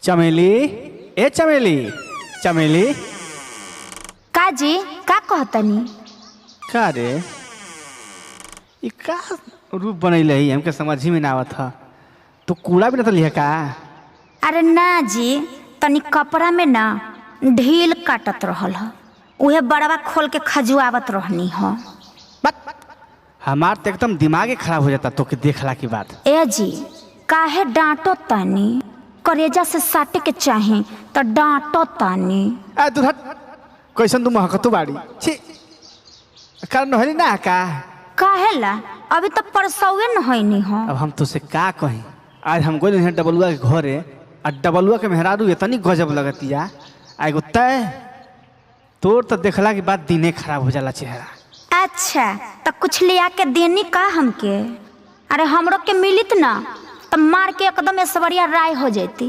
चमेली ए चमेली चमेली काजी का कहतनी। का रे ई का रूप बनैले है हमके समझ ही में ना आवत ह। तू कूड़ा भी न लिया का? अरे ना जी, तनी कपड़ा में ना ढील काटत रहल ह, उहे बड़वा खोल के खजुआवत रहनी ह। हमार तो एकदम दिमागे खराब हो जाता तो के देखला के बाद। ए जी काहे डांटो तानी, करेजा से साटे के चाहे तो डांटो तानी। आ तू हट, कैसन तू महकतू बाड़ी छी। कारण होली ना का? काहेला अभी तो परसौए न होइनी ह। अब हम तुझसे का कहीं, आज हम गइल हैं डबलुआ के घरे और डबलुआ के मेहरारू इतनी गजब लगतिया। आगो तय तोर तो देखला के बाद दिने खराब हो जाला चेहरा। अच्छा तो कुछ लिया के देनी का हमके? अरे हमरो के मिलित ना तो मार के एकदम ऐश्वर्या राय हो जाती।